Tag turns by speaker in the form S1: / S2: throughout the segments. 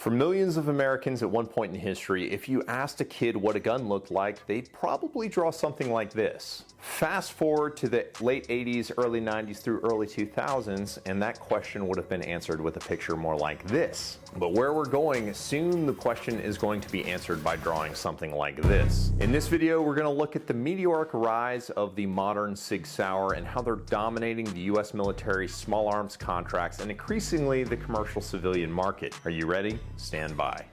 S1: For millions of Americans at one point in history, if you asked a kid what a gun looked like, they'd probably draw something like this. Fast forward to the late 80s, early 90s through early 2000s, and that question would have been answered with a picture more like this. But where we're going, soon the question is going to be answered by drawing something like this. In this video, we're going to look at the meteoric rise of the modern Sig Sauer and how they're dominating the US military small arms contracts and increasingly the commercial civilian market. Are you ready? Stand by.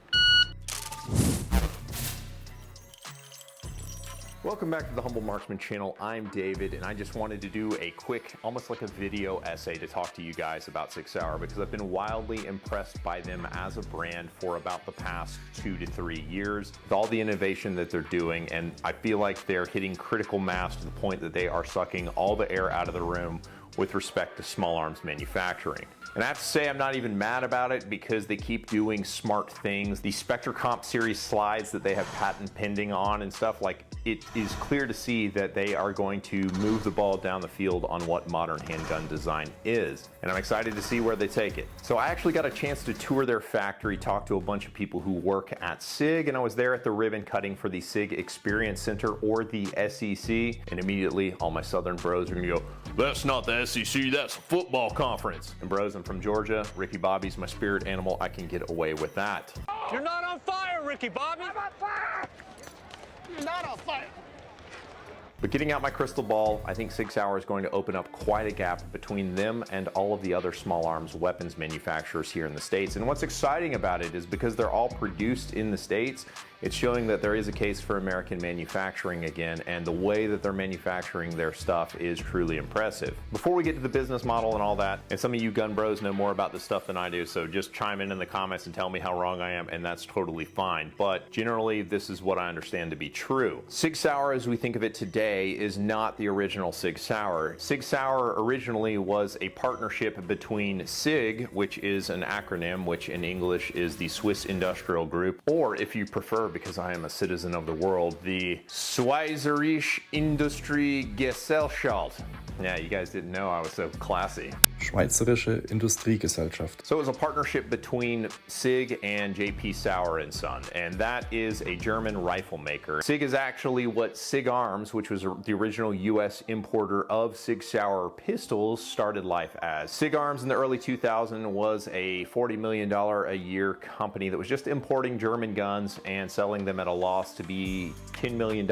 S1: Welcome back to the Humble Marksman channel. I'm David, and I just wanted to do a quick, almost like a video essay to talk to you guys about Sig Sauer because I've been wildly impressed by them as a brand for about the past 2 to 3 years with all the innovation that they're doing, and I feel like they're hitting critical mass to the point that they are sucking all the air out of the room with respect to small arms manufacturing. And I have to say I'm not even mad about it because they keep doing smart things. The Spectre Comp series slides that they have patent pending on and stuff, like, it is clear to see that they are going to move the ball down the field on what modern handgun design is. And I'm excited to see where they take it. So I actually got a chance to tour their factory, talk to a bunch of people who work at SIG, and I was there at the ribbon cutting for the SIG Experience Center, or the SEC, and immediately all my Southern bros are gonna go, "That's not the SEC, that's a football conference." And bros, I'm from Georgia. Ricky Bobby's my spirit animal. I can get away with that.
S2: You're not on fire, Ricky Bobby.
S3: I'm on fire! You're not on fire!
S1: But getting out my crystal ball, I think Sig Sauer is going to open up quite a gap between them and all of the other small arms weapons manufacturers here in the States. And what's exciting about it is because they're all produced in the States, it's showing that there is a case for American manufacturing again, and the way that they're manufacturing their stuff is truly impressive. Before we get to the business model and all that, and some of you gun bros know more about this stuff than I do, so just chime in the comments and tell me how wrong I am, and that's totally fine. But generally, this is what I understand to be true. Sig Sauer, as we think of it today, is not the original Sig Sauer. Sig Sauer originally was a partnership between SIG, which is an acronym, which in English is the Swiss Industrial Group, or if you prefer, because I am a citizen of the world, the Schweizerische Industriegesellschaft. Yeah, you guys didn't know I was so classy.
S4: Schweizerische Industriegesellschaft.
S1: So it was a partnership between SIG and J.P. Sauer and Son, and that is a German rifle maker. SIG is actually what SIG Arms, which was the original U.S. importer of Sig Sauer pistols, started life as. SIG Arms in the early 2000s was a $40 million a year company that was just importing German guns and selling them at a loss to be $10 million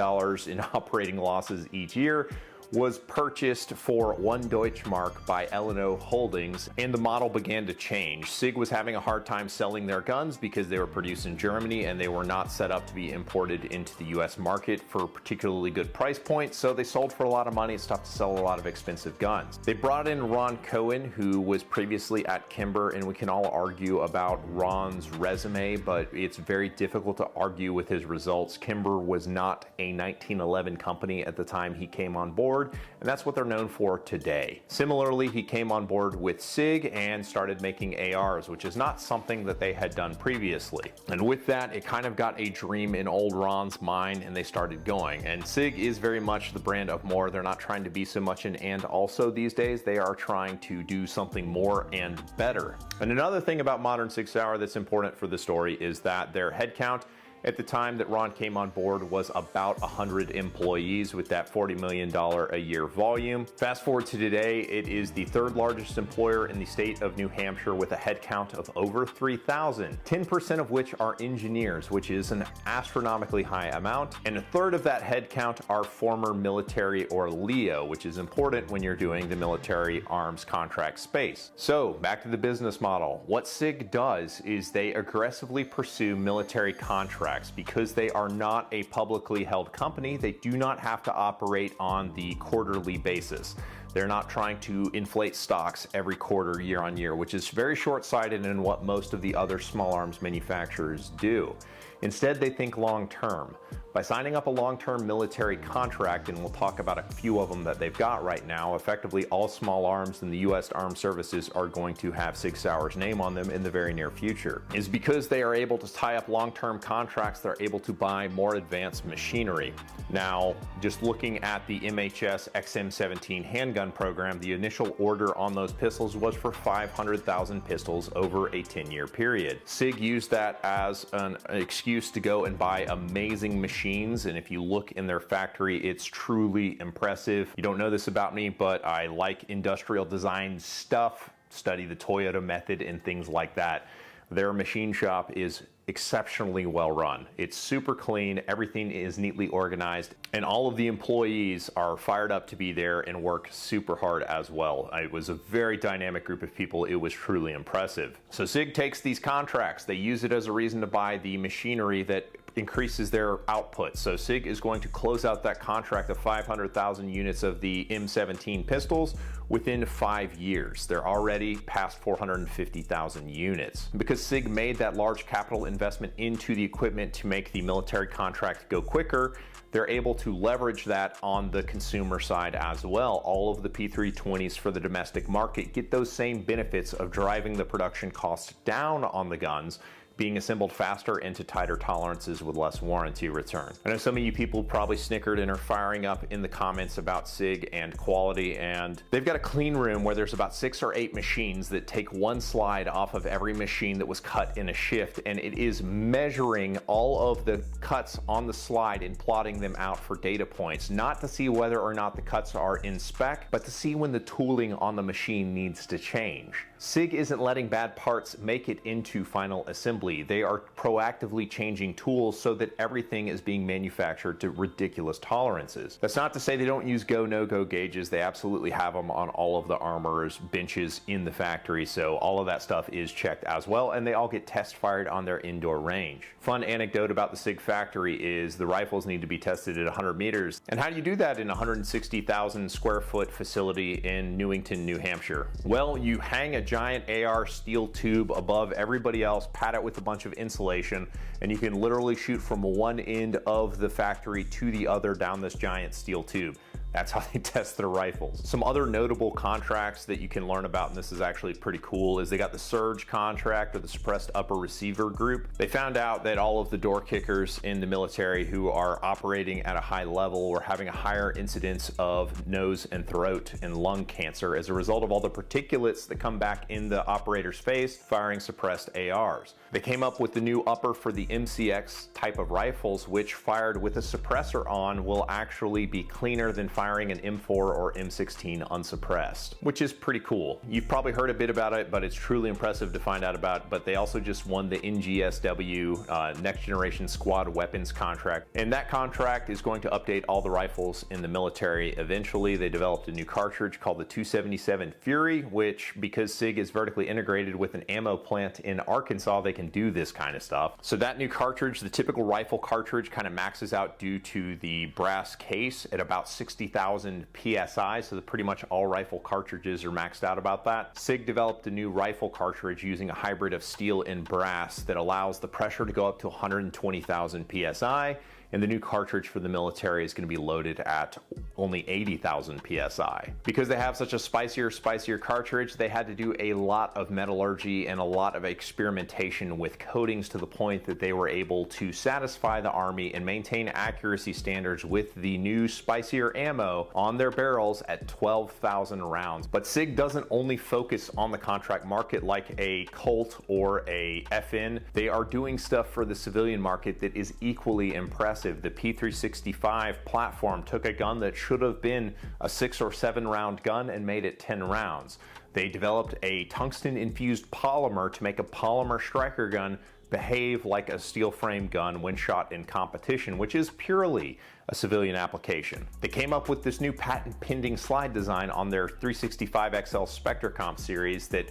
S1: in operating losses each year. Was purchased for 1 Deutschmark by L&O Holdings, and the model began to change. SIG was having a hard time selling their guns because they were produced in Germany and they were not set up to be imported into the US market for particularly good price points, so they sold for a lot of money. It's tough to sell a lot of expensive guns. They brought in Ron Cohen, who was previously at Kimber, and we can all argue about Ron's resume, but it's very difficult to argue with his results. Kimber was not a 1911 company at the time he came on board, and that's what they're known for today. Similarly, he came on board with SIG and started making ARs, which is not something that they had done previously. And with that, it kind of got a dream in old Ron's mind, and they started going. And SIG is very much the brand of more. They're not trying to be so much an and also these days. They are trying to do something more and better. And another thing about modern Sig Sauer that's important for the story is that their headcount at the time that Ron came on board was about 100 employees with that $40 million a year volume. Fast forward to today, it is the third largest employer in the state of New Hampshire with a headcount of over 3,000, 10% of which are engineers, which is an astronomically high amount, and a third of that headcount are former military or LEO, which is important when you're doing the military arms contract space. So back to the business model. What SIG does is they aggressively pursue military contracts. Because they are not a publicly held company, they do not have to operate on the quarterly basis. They're not trying to inflate stocks every quarter, year on year, which is very short-sighted in what most of the other small arms manufacturers do. Instead, they think long-term. By signing up a long-term military contract, and we'll talk about a few of them that they've got right now, effectively all small arms in the U.S. Armed Services are going to have Sig Sauer's name on them in the very near future. Is because they are able to tie up long-term contracts, they're able to buy more advanced machinery. Now, just looking at the MHS XM17 handgun handgun program, the initial order on those pistols was for 500,000 pistols over a 10-year period. SIG used that as an excuse to go and buy amazing machines, and if you look in their factory, it's truly impressive. You don't know this about me, but I like industrial design stuff, study the Toyota method and things like that. Their machine shop is exceptionally well run. It's super clean, everything is neatly organized, and all of the employees are fired up to be there and work super hard as well. It was a very dynamic group of people. It was truly impressive. So SIG takes these contracts, they use it as a reason to buy the machinery that increases their output. So SIG is going to close out that contract of 500,000 units of the M17 pistols within 5 years. They're already past 450,000 units. Because SIG made that large capital investment into the equipment to make the military contract go quicker, they're able to leverage that on the consumer side as well. All of the P320s for the domestic market get those same benefits of driving the production costs down on the guns, being assembled faster into tighter tolerances with less warranty return. I know some of you people probably snickered and are firing up in the comments about SIG and quality, and they've got a clean room where there's about 6 or 8 machines that take one slide off of every machine that was cut in a shift, and it is measuring all of the cuts on the slide and plotting them out for data points, not to see whether or not the cuts are in spec, but to see when the tooling on the machine needs to change. SIG isn't letting bad parts make it into final assembly. They are proactively changing tools so that everything is being manufactured to ridiculous tolerances. That's not to say they don't use go, no-go gauges. They absolutely have them on all of the armorers' benches in the factory, so all of that stuff is checked as well, and they all get test fired on their indoor range. Fun anecdote about the SIG factory is the rifles need to be tested at 100 meters. And how do you do that in a 160,000 square foot facility in Newington, New Hampshire? Well, you hang a giant AR steel tube above everybody else, pad it with a bunch of insulation, and you can literally shoot from one end of the factory to the other down this giant steel tube. That's how they test their rifles. Some other notable contracts that you can learn about, and this is actually pretty cool, is they got the Surge contract, or the Suppressed Upper Receiver Group. They found out that all of the door kickers in the military who are operating at a high level were having a higher incidence of nose and throat and lung cancer as a result of all the particulates that come back in the operator's face firing suppressed ARs. They came up with the new upper for the MCX type of rifles, which fired with a suppressor on will actually be cleaner than firing an M4 or M16 unsuppressed, which is pretty cool. You've probably heard a bit about it, but it's truly impressive to find out about. But they also just won the NGSW Next Generation Squad Weapons contract, and that contract is going to update all the rifles in the military eventually. They developed a new cartridge called the 277 Fury, which, because SIG is vertically integrated with an ammo plant in Arkansas, they can do this kind of stuff. So that new cartridge, the typical rifle cartridge, kind of maxes out due to the brass case at about 60,000 PSI, so that pretty much all rifle cartridges are maxed out about that. SIG developed a new rifle cartridge using a hybrid of steel and brass that allows the pressure to go up to 120,000 PSI, and the new cartridge for the military is going to be loaded at only 80,000 PSI. Because they have such a spicier cartridge, they had to do a lot of metallurgy and a lot of experimentation with coatings to the point that they were able to satisfy the Army and maintain accuracy standards with the new spicier ammo on their barrels at 12,000 rounds. But SIG doesn't only focus on the contract market like a Colt or a FN. They are doing stuff for the civilian market that is equally impressive. The P365 platform took a gun that should have been a 6 or 7 round gun and made it 10 rounds. They developed a tungsten infused polymer to make a polymer striker gun behave like a steel frame gun when shot in competition, which is purely a civilian application. They came up with this new patent pending slide design on their 365 XL Spectre Comp series that,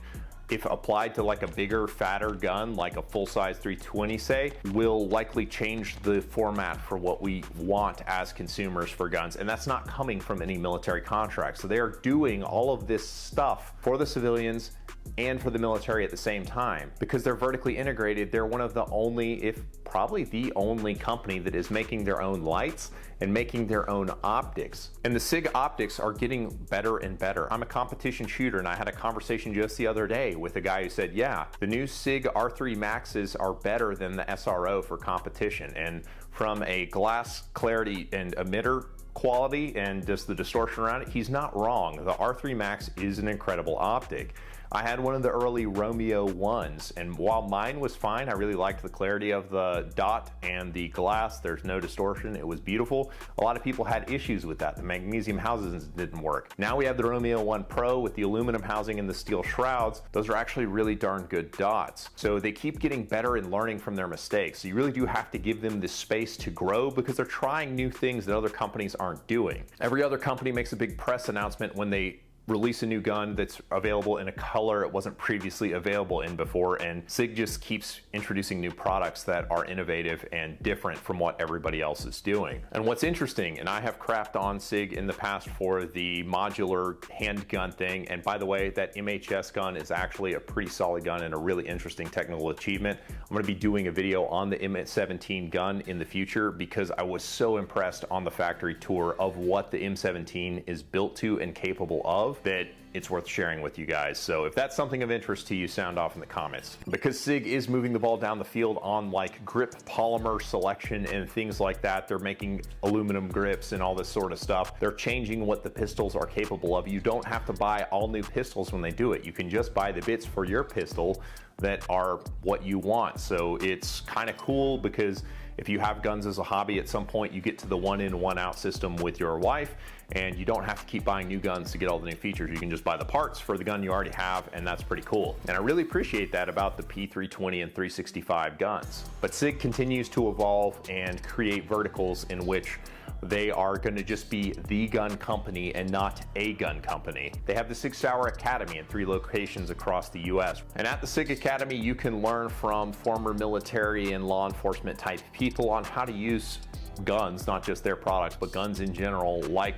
S1: if applied to like a bigger, fatter gun, like a full-size 320 say, will likely change the format for what we want as consumers for guns. And that's not coming from any military contract. So they are doing all of this stuff for the civilians and for the military at the same time. Because they're vertically integrated, they're one of the only, if probably the only company that is making their own lights and making their own optics. And the SIG optics are getting better and better. I'm a competition shooter, and I had a conversation just the other day with a guy who said, yeah, the new SIG R3 Maxes are better than the SRO for competition. And from a glass clarity and emitter quality and just the distortion around it, he's not wrong. The R3 Max is an incredible optic. I had one of the early Romeo 1s, and while mine was fine, I really liked the clarity of the dot and the glass. There's no distortion. It was beautiful. A lot of people had issues with that. The magnesium housings didn't work. Now we have the Romeo 1 Pro with the aluminum housing and the steel shrouds. Those are actually really darn good dots. So they keep getting better and learning from their mistakes. So you really do have to give them the space to grow because they're trying new things that other companies aren't doing. Every other company makes a big press announcement when they release a new gun that's available in a color it wasn't previously available in before, and SIG just keeps introducing new products that are innovative and different from what everybody else is doing. And what's interesting, and I have crapped on SIG in the past for the modular handgun thing, and by the way, that MHS gun is actually a pretty solid gun and a really interesting technical achievement. I'm going to be doing a video on the M17 gun in the future because I was so impressed on the factory tour of what the M17 is built to and capable of, that it's worth sharing with you guys. So if that's something of interest to you, sound off in the comments. Because SIG is moving the ball down the field on like grip polymer selection and things like that. They're making aluminum grips and all this sort of stuff. They're changing what the pistols are capable of. You don't have to buy all new pistols when they do it. You can just buy the bits for your pistol that are what you want. So it's kind of cool because if you have guns as a hobby, at some point you get to the one in, one out system with your wife, and you don't have to keep buying new guns to get all the new features. You can just buy the parts for the gun you already have, and that's pretty cool. And I really appreciate that about the P320 and 365 guns. But SIG continues to evolve and create verticals in which they are going to just be the gun company and not a gun company. They have the Sig Sauer Academy in 3 locations across the US. And at the SIG Academy, you can learn from former military and law enforcement type people on how to use guns, not just their products, but guns in general, like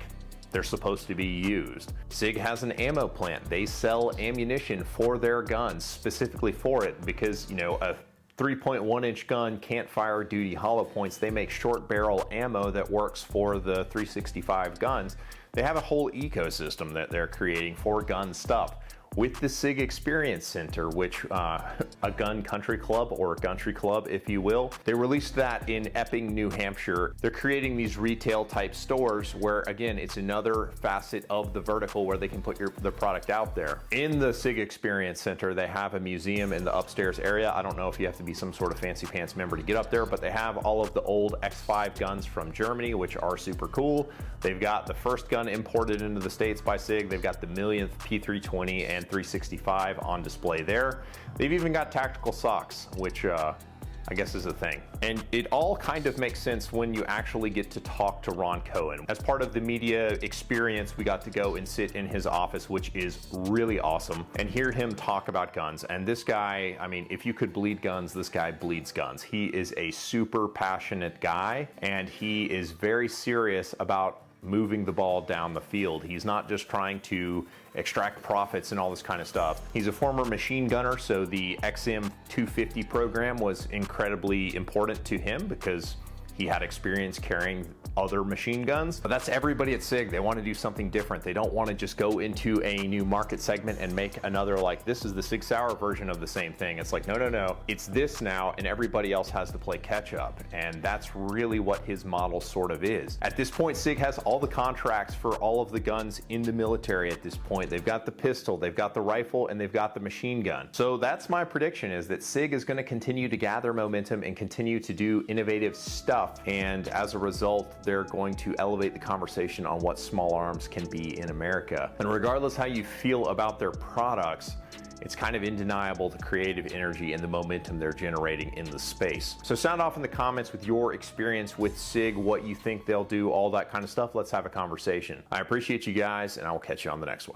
S1: they're supposed to be used. SIG has an ammo plant. They sell ammunition for their guns, specifically for it, because, you know, a 3.1-inch gun can't fire duty hollow points. They make short barrel ammo that works for the 365 guns. They have a whole ecosystem that they're creating for gun stuff. With the SIG Experience Center, which a gun country club, or a country club if you will, they released that in Epping, New Hampshire. They're creating these retail type stores where, again, it's another facet of the vertical where they can put their product out there. In the SIG Experience Center, they have a museum in the upstairs area. I don't know if you have to be some sort of fancy pants member to get up there, but they have all of the old X5 guns from Germany, which are super cool. They've got the first gun imported into the States by SIG. They've got the millionth P320 and 365 on display there. They've even got tactical socks, which I guess is a thing. And it all kind of makes sense when you actually get to talk to Ron Cohen. As part of the media experience, we got to go and sit in his office, which is really awesome, and hear him talk about guns. And this guy, I mean, if you could bleed guns, this guy bleeds guns. He is a super passionate guy, and he is very serious about moving the ball down the field. He's not just trying to extract profits and all this kind of stuff. He's a former machine gunner, so the XM 250 program was incredibly important to him because he had experience carrying other machine guns. But that's everybody at SIG. They want to do something different. They don't want to just go into a new market segment and make another, like, this is the Sig Sauer version of the same thing. It's like, no, no, no. It's this now, and everybody else has to play catch up. And that's really what his model sort of is. At this point, SIG has all the contracts for all of the guns in the military at this point. They've got the pistol, they've got the rifle, and they've got the machine gun. So that's my prediction, is that SIG is going to continue to gather momentum and continue to do innovative stuff. And as a result, they're going to elevate the conversation on what small arms can be in America. And regardless how you feel about their products, it's kind of undeniable the creative energy and the momentum they're generating in the space. So sound off in the comments with your experience with SIG, what you think they'll do, all that kind of stuff. Let's have a conversation. I appreciate you guys, and I will catch you on the next one.